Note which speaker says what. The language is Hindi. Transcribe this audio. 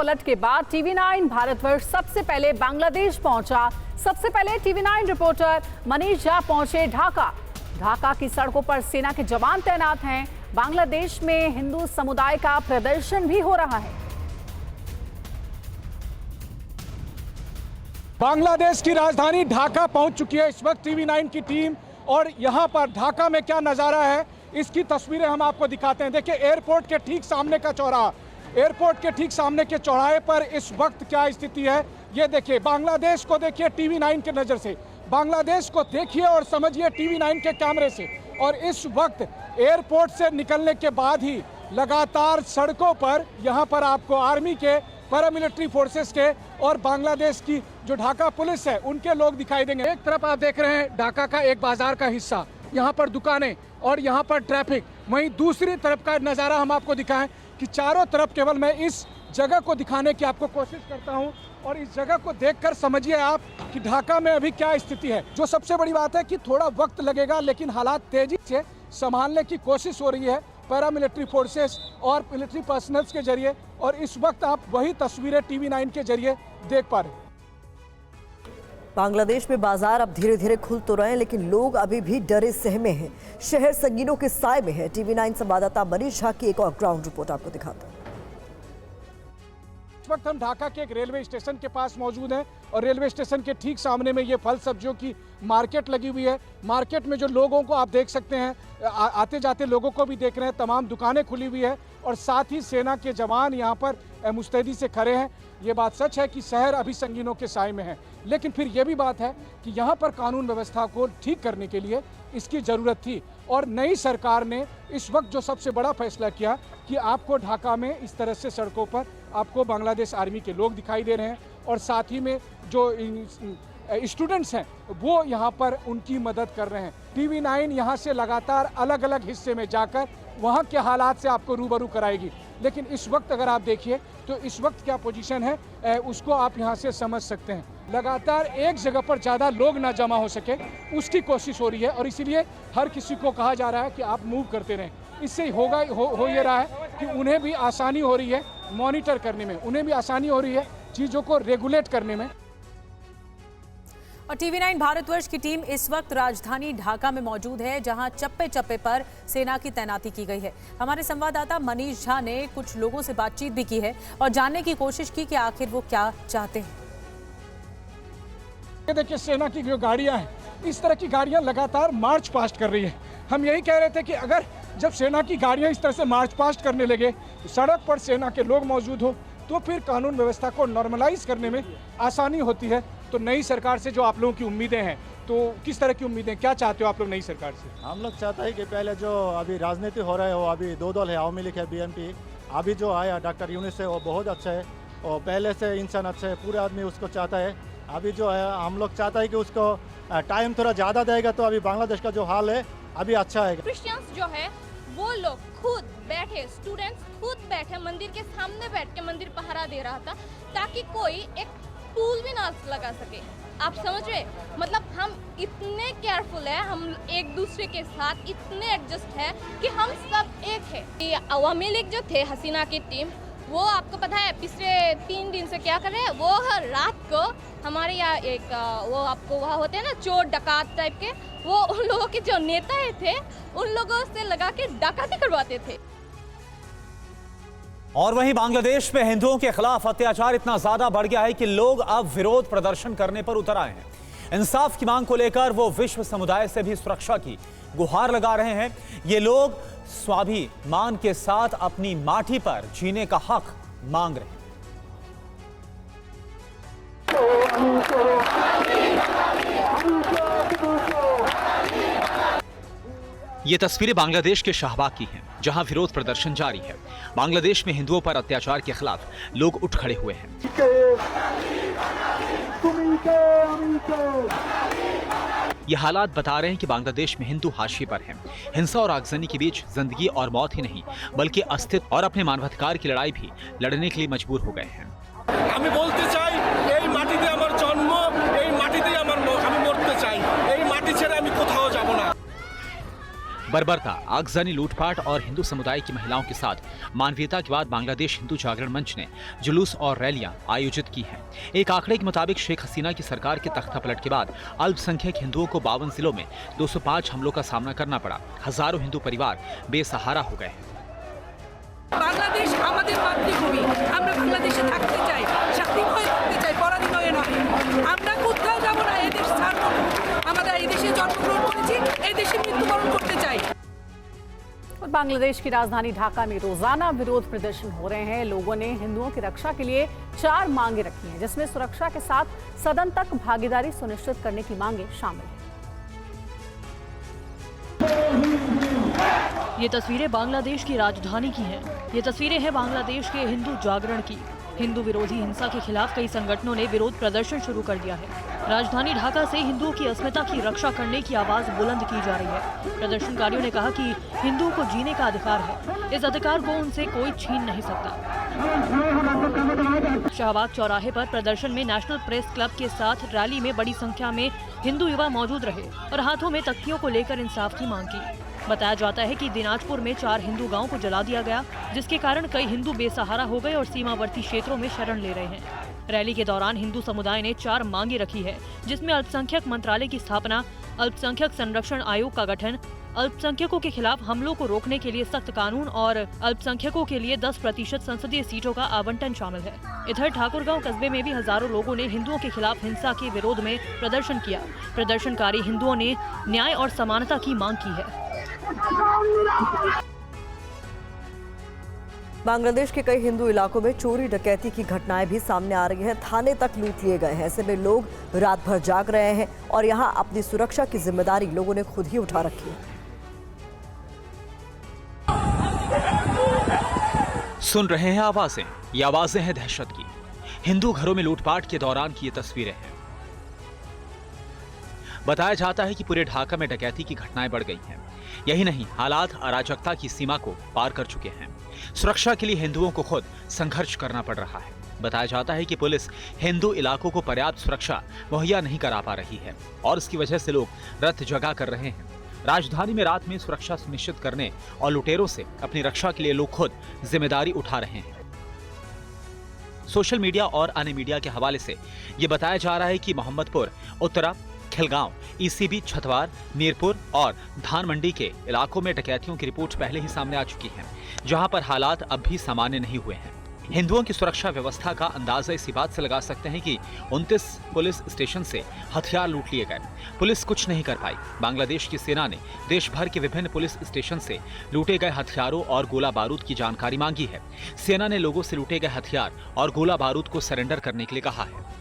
Speaker 1: पलट के बाद टीवी9 भारतवर्ष सबसे पहले बांग्लादेश पहुंचा। सबसे पहले टीवी9 रिपोर्टर मनीष झा पहुंचे ढाका की सड़कों पर सेना के जवान तैनात हैं। बांग्लादेश में हिंदू समुदाय का प्रदर्शन भी हो रहा है।
Speaker 2: बांग्लादेश की राजधानी ढाका पहुंच चुकी है इस वक्त टीवी9 की टीम, और यहां पर ढाका में क्या नज़ारा है इसकी तस्वीरें हम आपको दिखाते हैं। देखिए, एयरपोर्ट के ठीक सामने का चौराहा, एयरपोर्ट के ठीक सामने के चौराहे पर इस वक्त क्या स्थिति है ये देखिए। बांग्लादेश को देखिए टीवी9 के नज़र से, बांग्लादेश को देखिए और समझिए टीवी9 के कैमरे से। और इस वक्त एयरपोर्ट से निकलने के बाद ही लगातार सड़कों पर यहाँ पर आपको आर्मी के, पैरामिलिट्री फोर्सेस के और बांग्लादेश की जो ढाका पुलिस है उनके लोग दिखाई देंगे। एक तरफ आप देख रहे हैं ढाका का एक बाजार का हिस्सा, यहाँ पर दुकानें और यहाँ पर ट्रैफिक। वहीं दूसरी तरफ का नज़ारा हम आपको दिखाएं कि चारों तरफ, केवल मैं इस जगह को दिखाने की आपको कोशिश करता हूँ और इस जगह को देखकर समझिए आप कि ढाका में अभी क्या स्थिति है। जो सबसे बड़ी बात है कि थोड़ा वक्त लगेगा, लेकिन हालात तेजी से संभालने की कोशिश हो रही है पैरामिलिट्री फोर्सेस और मिलिट्री पर्सनल्स के जरिए, और इस वक्त आप वही तस्वीरें टीवी9 के जरिए देख पा रहे हैं।
Speaker 3: बांग्लादेश में बाजार अब धीरे धीरे खुल तो रहे हैं, लेकिन लोग अभी भी डरे सहमे हैं। शहर संगीनों के साए में है। टीवी9 संवाददाता मनीष झा की एक और ग्राउंड रिपोर्ट आपको दिखाते हैं।
Speaker 2: इस वक्त हम ढाका के एक रेलवे स्टेशन के पास मौजूद हैं और रेलवे स्टेशन के ठीक सामने में ये फल सब्जियों की मार्केट लगी हुई है। मार्केट में जो लोगों को आप देख सकते हैं, आते जाते लोगों को भी देख रहे हैं, तमाम दुकानें खुली हुई है और साथ ही सेना के जवान यहाँ पर मुस्तैदी से खड़े हैं। ये बात सच है कि शहर अभी संगीनों के साए में है, लेकिन फिर यह भी बात है कि यहाँ पर कानून व्यवस्था को ठीक करने के लिए इसकी ज़रूरत थी। और नई सरकार ने इस वक्त जो सबसे बड़ा फैसला किया कि आपको ढाका में इस तरह से सड़कों पर आपको बांग्लादेश आर्मी के लोग दिखाई दे रहे हैं और साथ ही में जो स्टूडेंट्स हैं वो यहाँ पर उनकी मदद कर रहे हैं। टीवी9 यहाँ से लगातार अलग अलग हिस्से में जाकर वहाँ के हालात से आपको रूबरू कराएगी, लेकिन इस वक्त अगर आप देखिए तो इस वक्त क्या पोजीशन है उसको आप यहाँ से समझ सकते हैं। लगातार एक जगह पर ज़्यादा लोग ना जमा हो सके उसकी कोशिश हो रही है और इसीलिए हर किसी को कहा जा रहा है कि आप मूव करते रहें। इससे हो ये रहा है कि उन्हें भी आसानी हो रही है मॉनिटर करने में, उन्हें भी आसानी हो रही है चीज़ों को रेगुलेट करने में।
Speaker 4: और टीवी9 भारतवर्ष की टीम इस वक्त राजधानी ढाका में मौजूद है, जहां चप्पे चप्पे पर सेना की तैनाती की गई है। हमारे संवाददाता मनीष झा ने कुछ लोगों से बातचीत भी की है और जानने की कोशिश की कि आखिर वो क्या चाहते हैं।
Speaker 2: देखिए, सेना की जो गाड़ियां हैं, इस तरह की गाड़ियां लगातार मार्च पास्ट कर रही है। हम यही कह रहे थे कि अगर जब सेना की गाड़ियां इस तरह से मार्च पास्ट करने लगे, सड़क पर सेना के लोग मौजूद हो, तो फिर कानून व्यवस्था को नॉर्मलाइज करने में आसानी होती है। तो नई सरकार से जो आप लोगों की उम्मीदें हैं, तो किस तरह की उम्मीदें, क्या चाहते हो आप लोग नई सरकार से?
Speaker 5: हम लोग चाहते हैं कि पहले जो अभी राजनीति हो रहा है वो अभी दो दल है, आवामी लीग है, बीएनपी। अभी जो आया डॉक्टर यूनुस है वो बहुत अच्छा है और पहले से इंसान अच्छा है, पूरे आदमी उसको चाहता है। अभी जो है हम लोग चाहता है कि उसको टाइम थोड़ा ज़्यादा देगा तो अभी बांग्लादेश का जो हाल है अभी अच्छा है।
Speaker 6: क्रिश्चियंस जो है वो लोग खुद बैठे, स्टूडेंट्स खुद बैठे मंदिर के सामने बैठ के मंदिर पहरा दे रहा था ताकि कोई एक टूल भी ना लगा सके। आप समझ रहे, मतलब हम इतने केयरफुल है, हम एक दूसरे के साथ इतने एडजस्ट है कि हम सब एक है। ये अवामी लीग जो थे, हसीना की टीम, वो आपको पता है पिछले 3 दिन से क्या कर रहे हैं? वो हर रात को हमारे यहाँ एक वो आपको वहाँ होते हैं ना चोर डकात टाइप के, वो उन लोगों के जो नेता थे उन लोगों से लगा के डकाती करवाते थे।
Speaker 7: और वहीं बांग्लादेश में हिंदुओं के खिलाफ अत्याचार इतना ज्यादा बढ़ गया है कि लोग अब विरोध प्रदर्शन करने पर उतर आए हैं। इंसाफ की मांग को लेकर वो विश्व समुदाय से भी सुरक्षा की गुहार लगा रहे हैं। ये लोग स्वाभिमान के साथ अपनी माटी पर जीने का हक मांग रहे हैं।
Speaker 8: ये तस्वीरें बांग्लादेश के शाहबाग की हैं, जहां विरोध प्रदर्शन जारी है। बांग्लादेश में हिंदुओं पर अत्याचार के खिलाफ लोग उठ खड़े हुए हैं। ये हालात बता रहे हैं कि बांग्लादेश में हिंदू हाशिए पर हैं। हिंसा और आगजनी के बीच जिंदगी और मौत ही नहीं, बल्कि अस्तित्व और अपने मानवाधिकार की लड़ाई भी लड़ने के लिए मजबूर हो गए हैं।
Speaker 9: আমি বলতে চাই এই মাটিতে আমার জন্ম, এই মাটিতেই আমার আমি মরতে চাই, এই মাটি ছেড়ে আমি কোথাও যাব না।
Speaker 8: बर्बरता, आगजनी, लूटपाट और हिंदू समुदाय की महिलाओं के साथ मानवीयता के बाद बांग्लादेश हिंदू जागरण मंच ने जुलूस और रैलियां आयोजित की हैं। एक आंकड़े के मुताबिक शेख हसीना की सरकार के तख्तापलट के बाद अल्पसंख्यक हिंदुओं को 52 जिलों में 205 हमलों का सामना करना पड़ा। हजारों हिंदू परिवार बेसहारा हो गए।
Speaker 10: বাংলাদেশ আমাদের মাতৃভূমি, আমরা বাংলাদেশে থাকতে চাই, স্বাধীন হয়ে থাকতে চাই, পরাধীন হয়ে নয়। আমরা কোথাও যাব না, এই দেশ ছাড়ব না। আমরা এই দেশে জন্মগ্রহণ করেছি, এই দেশে মৃত্যুবরণ করতে চাই।
Speaker 1: और बांग्लादेश की राजधानी ढाका में रोजाना विरोध प्रदर्शन हो रहे हैं। लोगों ने हिंदुओं की रक्षा के लिए 4 मांगे रखी हैं, जिसमें सुरक्षा के साथ सदन तक भागीदारी सुनिश्चित करने की मांगे शामिल हैं।
Speaker 11: ये तस्वीरें बांग्लादेश की राजधानी की हैं। ये तस्वीरें हैं बांग्लादेश के हिंदू जागरण की। हिंदू विरोधी हिंसा के खिलाफ कई संगठनों ने विरोध प्रदर्शन शुरू कर दिया है। राजधानी ढाका से हिंदुओं की अस्मिता की रक्षा करने की आवाज बुलंद की जा रही है। प्रदर्शनकारियों ने कहा कि हिंदुओं को जीने का अधिकार है, इस अधिकार को उनसे कोई छीन नहीं सकता। शाहबाग चौराहे पर प्रदर्शन में नेशनल प्रेस क्लब के साथ रैली में बड़ी संख्या में हिंदू युवा मौजूद रहे और हाथों में तख्तियों को लेकर इंसाफ की मांग की। बताया जाता है कि दिनाजपुर में 4 हिंदू गांवों को जला दिया गया, जिसके कारण कई हिंदू बेसहारा हो गए और सीमावर्ती क्षेत्रों में शरण ले रहे हैं। रैली के दौरान हिंदू समुदाय ने 4 मांगे रखी है, जिसमें अल्पसंख्यक मंत्रालय की स्थापना, अल्पसंख्यक संरक्षण आयोग का गठन, अल्पसंख्यकों के खिलाफ हमलों को रोकने के लिए सख्त कानून और अल्पसंख्यकों के लिए 10% संसदीय सीटों का आवंटन शामिल है। इधर ठाकुरगांव कस्बे में भी हजारों लोगों ने हिंदुओं के खिलाफ हिंसा के विरोध में प्रदर्शन किया। प्रदर्शनकारी हिंदुओं ने न्याय और समानता की मांग की है।
Speaker 3: बांग्लादेश के कई हिंदू इलाकों में चोरी डकैती की घटनाएं भी सामने आ रही हैं। थाने तक लूट लिए गए हैं। ऐसे में लोग रात भर जाग रहे हैं और यहां अपनी सुरक्षा की जिम्मेदारी लोगों ने खुद ही उठा रखी है।
Speaker 8: सुन रहे हैं आवाजें, ये आवाजें हैं दहशत की। हिंदू घरों में लूटपाट के दौरान की ये तस्वीरें हैं। बताया जाता है कि पूरे ढाका में डकैती की घटनाएं बढ़ गई हैं। यही नहीं, हालात अराजकता की सीमा को पार कर चुके हैं। सुरक्षा के लिए हिंदुओं को खुद संघर्ष करना पड़ रहा है। बताया जाता है कि पुलिस हिंदू इलाकों को पर्याप्त सुरक्षा मुहैया नहीं करा पा रही है और इसकी वजह से लोग रत जगा कर रहे हैं। राजधानी में रात में सुरक्षा सुनिश्चित करने और लुटेरों से अपनी रक्षा के लिए लोग खुद जिम्मेदारी उठा रहे हैं। सोशल मीडिया और अन्य मीडिया के हवाले से ये बताया जा रहा है कि मोहम्मदपुर, उत्तरा, खिलगांव, ईसीबी, छतवार, मीरपुर और धान मंडी के इलाकों में डकैतियों की रिपोर्ट पहले ही सामने आ चुकी है, जहां पर हालात अब भी सामान्य नहीं हुए हैं। हिंदुओं की सुरक्षा व्यवस्था का अंदाजा इसी बात से लगा सकते हैं कि 29 पुलिस स्टेशन से हथियार लूट लिए गए। पुलिस कुछ नहीं कर पाई। बांग्लादेश की सेना ने देश भर के विभिन्न पुलिस स्टेशन से लूटे गए हथियारों और गोला बारूद की जानकारी मांगी है। सेना ने लोगों से लूटे गए हथियार और गोला बारूद को सरेंडर करने के लिए कहा है।